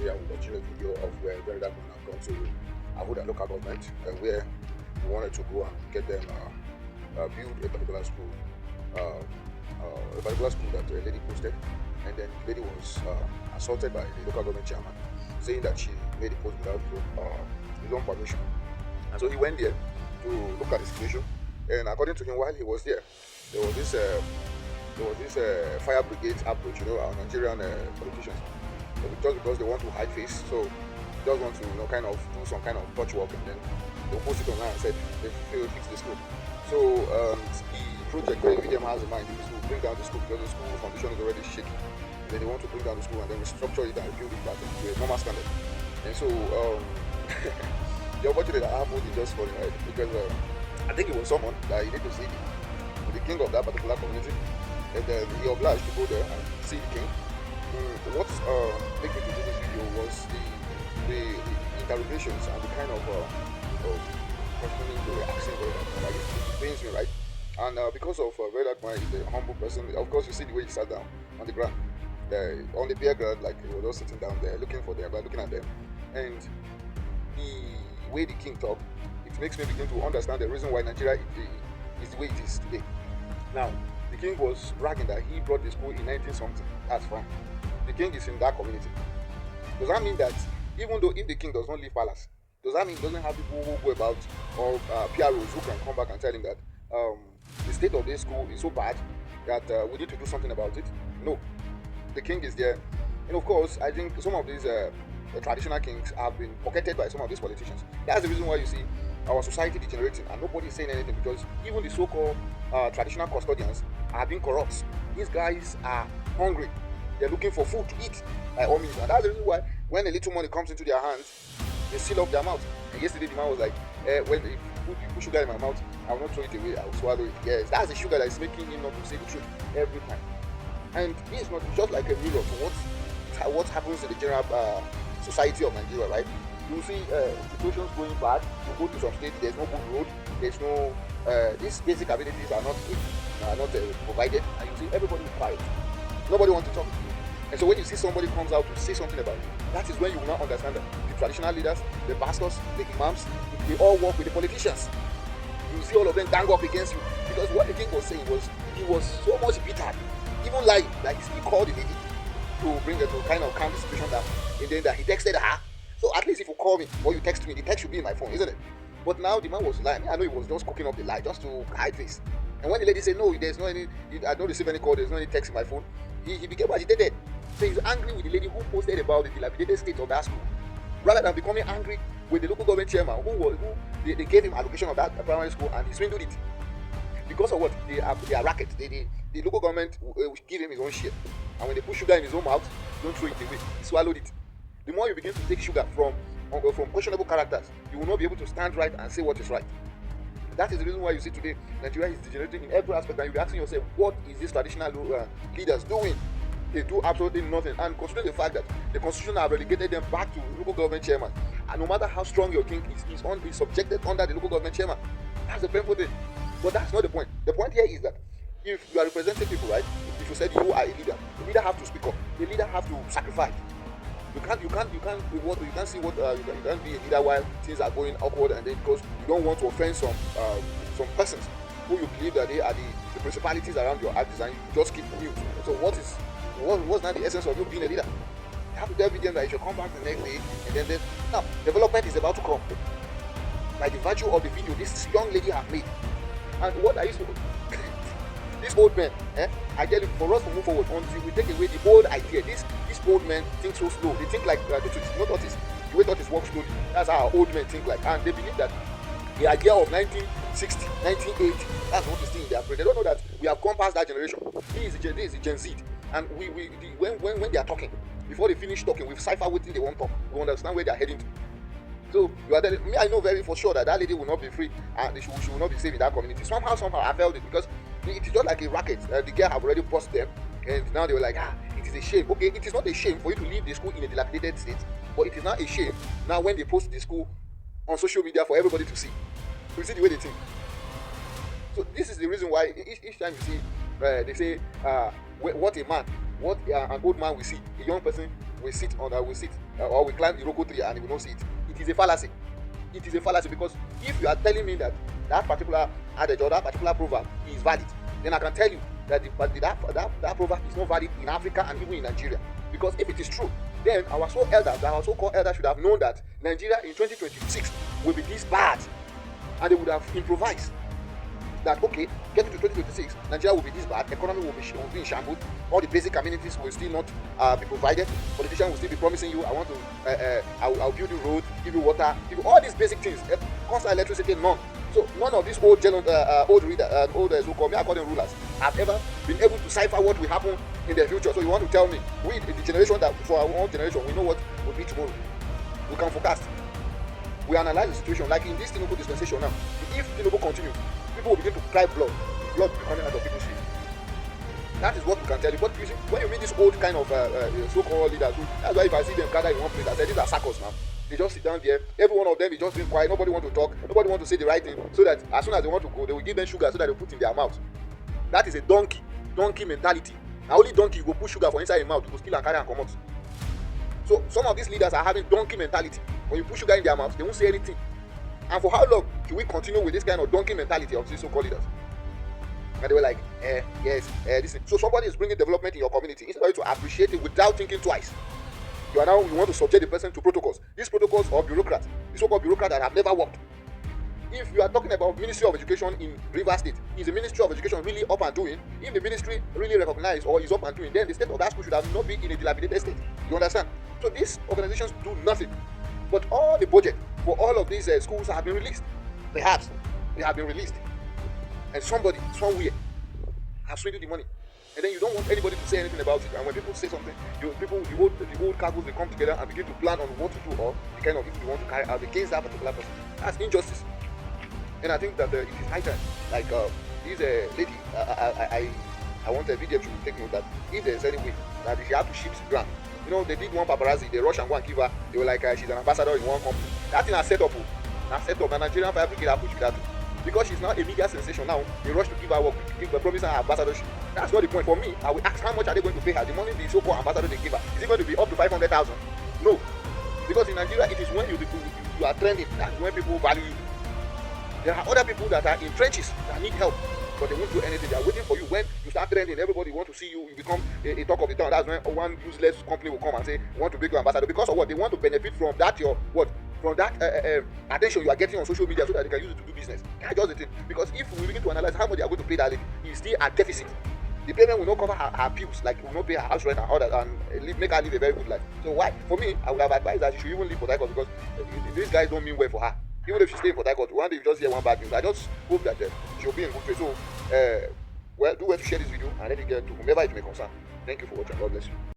today I will watching a video of where Very Dark Man have gone to Abuja local government where we wanted to go and get them build a particular school that a lady posted, and then the lady was assaulted by the local government chairman, saying that she made the post without his own permission. And so he went there to look at the situation, and according to him, while he was there was this fire brigade approach, our Nigerian politicians. So just because they want to hide face, so they just want to, kind of do some kind of touch work, and then they'll post it online and said they will fix the school. So the project that UDM has in mind is to bring down the school because the school foundation is already shaky. And then they want to bring down the school and then restructure it and build it back to a normal standard. And so the opportunity that happened is just funny, right? Because I think it was someone that he did to see the king of that particular community, and then he obliged to go there and see the king. What made me to do this video was the interrogations and the kind of questioning they were asking Very Dark Man. Like, it pains me, right? And because of Very Dark Man is a humble person, of course you see the way he sat down on the ground, on the bare ground, like he was just sitting down there looking for them, looking at them, and the way the king talked, it makes me begin to understand the reason why Nigeria is the way it is today. Now, the king was bragging that he brought the school in 19 something. That's fine. The king is in that community. Does that mean that even though if the king does not leave palace, does that mean he doesn't have people who go about or PROs who can come back and tell him that the state of this school is so bad that we need to do something about it? No. The king is there. And of course, I think some of these traditional kings have been pocketed by some of these politicians. That's the reason why you see our society degenerating and nobody is saying anything, because even the so-called traditional custodians are being corrupt. These guys are hungry. They're looking for food to eat by all means. And that's the reason why when a little money comes into their hands, they seal up their mouth. And yesterday the man was like, when you put sugar in my mouth, I will not throw it away, I will swallow it. Yes, that's the sugar that is making him not to say the truth every time. And this is not just like a mirror to what happens in the general society of Nigeria, right? You see situations going bad. You go to some states, there's no good road, there's no these basic abilities are not provided, and you see everybody is quiet. Nobody wants to talk. And so when you see somebody comes out to say something about it, that is when you will not understand that the traditional leaders, the pastors, the imams, they all work with the politicians. You see all of them gang up against you, because what the king was saying was he was so much bitter, even lying, like he called the lady to bring her to kind of calm the situation down, and then that he texted her. So at least if you call me or you text me, the text should be in my phone, isn't it? But now the man was lying. I know he was just cooking up the lie just to hide this. And when the lady said, no, there's no any, I don't receive any call, there's no any text in my phone, he became agitated. So he's angry with the lady who posted about the dilapidated state of that school, rather than becoming angry with the local government chairman who they gave him allocation of that primary school and he swindled it. Because of what? They are racket. The local government will give him his own share. And when they put sugar in his own mouth, don't throw it away. He swallowed it. The more you begin to take sugar from questionable characters, you will not be able to stand right and say what is right. That is the reason why you see today Nigeria is degenerating in every aspect, and you'll be asking yourself, what is these traditional leaders doing? They do absolutely nothing. And considering the fact that the constitution have relegated them back to local government chairman, and no matter how strong your king is, he's subjected under the local government chairman. That's the painful thing. But that's not the point. The point here is that if you are representing people, right? If you said you are a leader, the leader have to speak up. The leader have to sacrifice. You can't see what you can't be a leader while things are going awkward, and then because you don't want to offend some persons who you believe that they are the principalities around your actions, and you just keep mute. So what's not the essence of you being a leader? You have to tell them that you should come back the next day, and then now development is about to come by the virtue of the video this young lady have made. And what I used to this old man, I tell you, for us to move forward until we take away the old idea. These old men think so slow. They think like not tortoise. The way tortoise walk slowly. That's how our old men think like. And they believe that the idea of 1960, 1980, that's what is still in their brain. They don't know that we have gone past that generation. This is the Gen Z. And when they are talking, before they finish talking, we've ciphered what they want to talk. We understand where they are heading to. So you are telling me, I know very for sure that lady will not be free and she will not be safe in that community. Somehow I felt it, because it is just like a racket. The girl have already bust them, and now they were like, it is a shame. Okay, it is not a shame for you to leave the school in a dilapidated state, but it is not a shame now when they post the school on social media for everybody to see. You see the way they think. So this is the reason why each time you see they say what an old man will see, a young person we sit on we sit or we climb the Iroko tree and we don't see it. It is a fallacy. It is a fallacy because if you are telling me that that particular adage or that particular proverb is valid, then I can tell you that that proverb is not valid in Africa and even in Nigeria. Because if it is true, then our so-called elders should have known that Nigeria in 2026 will be this bad, and they would have improvised that, okay, getting to 2026, Nigeria will be this bad, economy will be in shambles, all the basic amenities will still not be provided, politicians will still be promising you, I'll build you road, give you water, give you all these basic things, constant electricity, none. So none of these old so-called rulers have ever been able to cipher what will happen in the future. So you want to tell me, we, the generation that, for our own generation, we know what will be tomorrow. We can forecast. We analyze the situation, like in this Tinubu dispensation now. If Tinubu continues, people will begin to cry blood will be coming out of people's feet. That is what we can tell you. But you see, when you meet this old kind of so-called leaders, that's why if I see them gather in one place, I say these are suckers now. They just sit down there. Every one of them is just being quiet. Nobody want to talk. Nobody want to say the right thing. So that as soon as they want to go, they will give them sugar so that they put in their mouth. That is a donkey mentality. Now only donkey go put sugar for inside your mouth to go steal and carry and come out. So some of these leaders are having donkey mentality. When you put sugar in their mouth, they won't say anything. And for how long should we continue with this kind of donkey mentality of these so-called leaders? And they were like, this. So somebody is bringing development in your community. Instead of you to appreciate it without thinking twice, you want to subject the person to protocols. These protocols are bureaucrats, the so-called bureaucrats that have never worked. If you are talking about Ministry of Education in Rivers State, is the Ministry of Education really up and doing? If the ministry really recognized or is up and doing, then the state of that school should have not been in a dilapidated state. You understand? So these organizations do nothing. But all the budget for all of these schools have been released. They have been released. And somebody, somewhere, has swindled the money. And then you don't want anybody to say anything about it. And when people say something, the old cargoes, they come together and begin to plan on what to do or the kind of issue you want to carry out against that particular person. That's injustice. And I think that it is high time. Like this lady, I want a video to take note that if there's any way that she had to shift grant. You know, they did one paparazzi, they rush and go and give her. They were like, she's an ambassador in one company. That thing has set up. The Nigerian Fire Brigade have pushed that. Because she's now a media sensation now, they rush to give her work, promise her ambassadorship. That's not the point. For me, I will ask how much are they going to pay her? The money the so-called ambassador they give her, is it going to be up to 500,000? No. Because in Nigeria, it is when you are trending, that's when people value you. There are other people that are in trenches that need help, but they won't do anything. They are waiting for you. When you start trending, everybody want to see you, you become a talk of the town. That's when one useless company will come and say, we want to make you ambassador. Because of what? They want to benefit from that attention you are getting on social media so that they can use it to do business. That's just the thing. Because if we begin to analyze how much they are going to pay that lady, it's still at deficit. The payment will not cover her bills, like will not pay her house rent and all that, and make her live a very good life. So why? For me, I would have advised that she should even leave Port Harcourt because these guys don't mean well for her. Even if she stays in Port Harcourt, one day you just hear one bad news. I just hope that she'll be in good faith. So, do well to share this video and let it get to whomever it may concern. Thank you for watching. God bless you.